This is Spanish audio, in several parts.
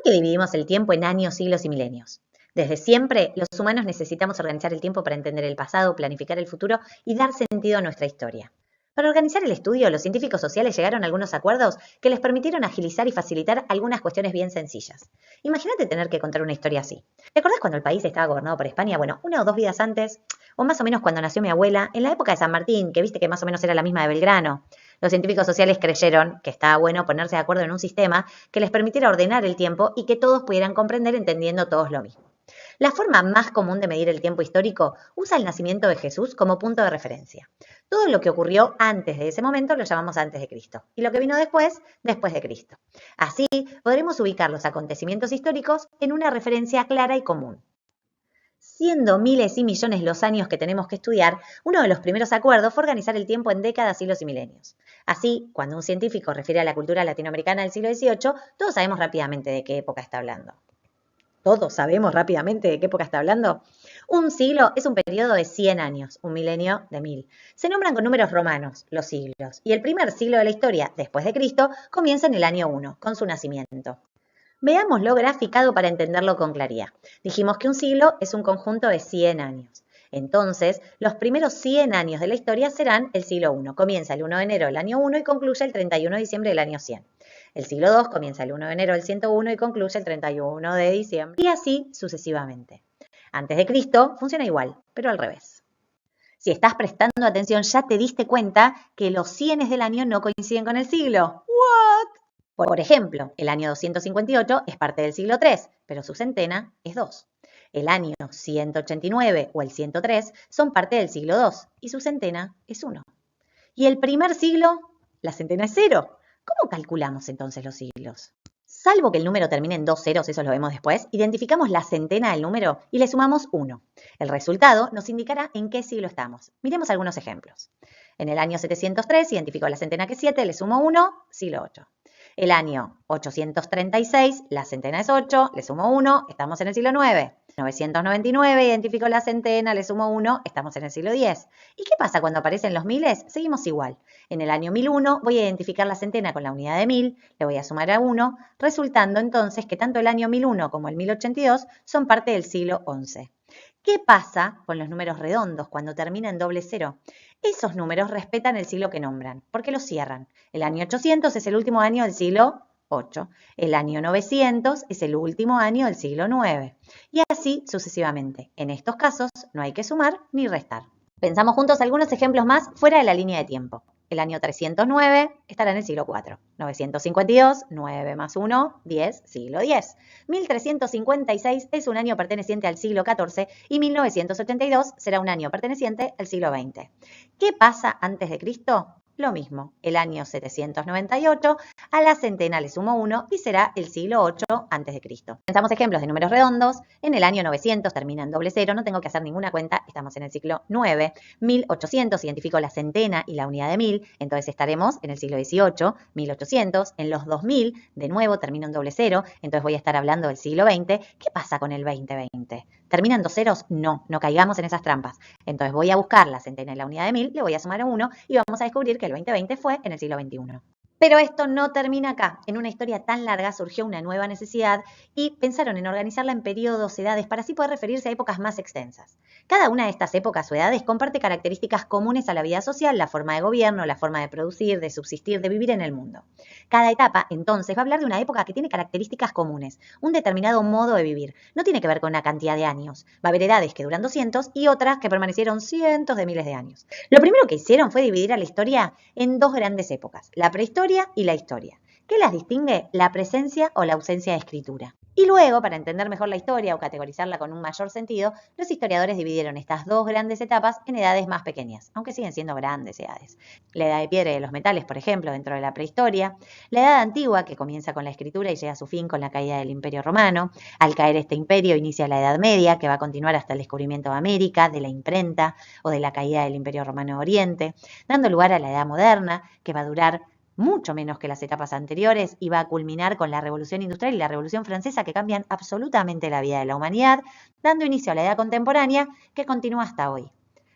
que dividimos el tiempo en años, siglos y milenios? Desde siempre, los humanos necesitamos organizar el tiempo para entender el pasado, planificar el futuro y dar sentido a nuestra historia. Para organizar el estudio, los científicos sociales llegaron a algunos acuerdos que les permitieron agilizar y facilitar algunas cuestiones bien sencillas. Imagínate tener que contar una historia así. ¿Te acordás cuando el país estaba gobernado por España? Bueno, una o dos vidas antes, o más o menos cuando nació mi abuela, en la época de San Martín, que viste que más o menos era la misma de Belgrano. Los científicos sociales creyeron que estaba bueno ponerse de acuerdo en un sistema que les permitiera ordenar el tiempo y que todos pudieran comprender entendiendo todos lo mismo. La forma más común de medir el tiempo histórico usa el nacimiento de Jesús como punto de referencia. Todo lo que ocurrió antes de ese momento lo llamamos antes de Cristo, y lo que vino después, después de Cristo. Así, podremos ubicar los acontecimientos históricos en una referencia clara y común. Siendo miles y millones los años que tenemos que estudiar, uno de los primeros acuerdos fue organizar el tiempo en décadas, siglos y milenios. Así, cuando un científico refiere a la cultura latinoamericana del siglo XVIII, todos sabemos rápidamente de qué época está hablando. ¿Todos sabemos rápidamente de qué época está hablando? Un siglo es un periodo de 100 años, un milenio de 1000. Se nombran con números romanos los siglos, y el primer siglo de la historia, después de Cristo, comienza en el año 1, con su nacimiento. Veámoslo graficado para entenderlo con claridad. Dijimos que un siglo es un conjunto de 100 años. Entonces, los primeros 100 años de la historia serán el siglo 1. Comienza el 1 de enero del año 1 y concluye el 31 de diciembre del año 100. El siglo 2 comienza el 1 de enero del 101 y concluye el 31 de diciembre. Y así sucesivamente. Antes de Cristo funciona igual, pero al revés. Si estás prestando atención, ya te diste cuenta que los cienes del año no coinciden con el siglo. ¿What? Por ejemplo, el año 258 es parte del siglo 3, pero su centena es 2. El año 189 o el 103 son parte del siglo 2 y su centena es 1. Y el primer siglo, la centena es 0. ¿Cómo calculamos entonces los siglos? Salvo que el número termine en dos ceros, eso lo vemos después, identificamos la centena del número y le sumamos 1. El resultado nos indicará en qué siglo estamos. Miremos algunos ejemplos. En el año 703 identifico la centena que es 7, le sumo 1, siglo 8. El año 836, la centena es 8, le sumo 1, estamos en el siglo 9. 999, identifico la centena, le sumo 1, estamos en el siglo 10. ¿Y qué pasa cuando aparecen los miles? Seguimos igual. En el año 1001 voy a identificar la centena con la unidad de 1000, le voy a sumar a 1, resultando entonces que tanto el año 1001 como el 1082 son parte del siglo 11. ¿Qué pasa con los números redondos cuando terminan en doble cero? Esos números respetan el siglo que nombran, porque los cierran. El año 800 es el último año del siglo 8. El año 900 es el último año del siglo 9. Y así sucesivamente. En estos casos no hay que sumar ni restar. Pensamos juntos algunos ejemplos más fuera de la línea de tiempo. El año 309 estará en el siglo 4. 952, 9 más 1, 10, siglo 10. 1356 es un año perteneciente al siglo 14 y 1982 será un año perteneciente al siglo 20. ¿Qué pasa antes de Cristo? Lo mismo, el año 798, a la centena le sumo 1 y será el siglo 8 a.C. Pensamos ejemplos de números redondos. En el año 900 termina en doble cero, no tengo que hacer ninguna cuenta, estamos en el siglo 9. 1800 identifico la centena y la unidad de 1000, entonces estaremos en el siglo 18. 1800, en los 2000, de nuevo termino en doble cero, entonces voy a estar hablando del siglo 20. ¿Qué pasa con el 2020? ¿Terminan dos ceros? No, no caigamos en esas trampas. Entonces voy a buscar la centena y la unidad de 1000, le voy a sumar a 1 y vamos a descubrir que el 2020 fue en el siglo XXI. Pero esto no termina acá. En una historia tan larga surgió una nueva necesidad y pensaron en organizarla en periodos, edades, para así poder referirse a épocas más extensas. Cada una de estas épocas o edades comparte características comunes a la vida social, la forma de gobierno, la forma de producir, de subsistir, de vivir en el mundo. Cada etapa, entonces, va a hablar de una época que tiene características comunes, un determinado modo de vivir. No tiene que ver con una cantidad de años. Va a haber edades que duran 200 y otras que permanecieron cientos de miles de años. Lo primero que hicieron fue dividir a la historia en dos grandes épocas, la prehistoria y la historia. ¿Qué las distingue? La presencia o la ausencia de escritura. Y luego, para entender mejor la historia o categorizarla con un mayor sentido, los historiadores dividieron estas dos grandes etapas en edades más pequeñas, aunque siguen siendo grandes edades. La edad de piedra y de los metales, por ejemplo, dentro de la prehistoria. La edad antigua, que comienza con la escritura y llega a su fin con la caída del Imperio Romano. Al caer este imperio inicia la Edad Media, que va a continuar hasta el descubrimiento de América, de la imprenta o de la caída del Imperio Romano de Oriente, dando lugar a la Edad Moderna, que va a durar mucho menos que las etapas anteriores y va a culminar con la Revolución Industrial y la Revolución Francesa, que cambian absolutamente la vida de la humanidad, dando inicio a la Edad Contemporánea, que continúa hasta hoy.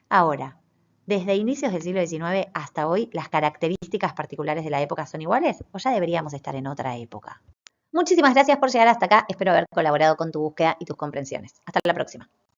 Ahora, desde inicios del siglo XIX hasta hoy, ¿las características particulares de la época son iguales o ya deberíamos estar en otra época? Muchísimas gracias por llegar hasta acá. Espero haber colaborado con tu búsqueda y tus comprensiones. Hasta la próxima.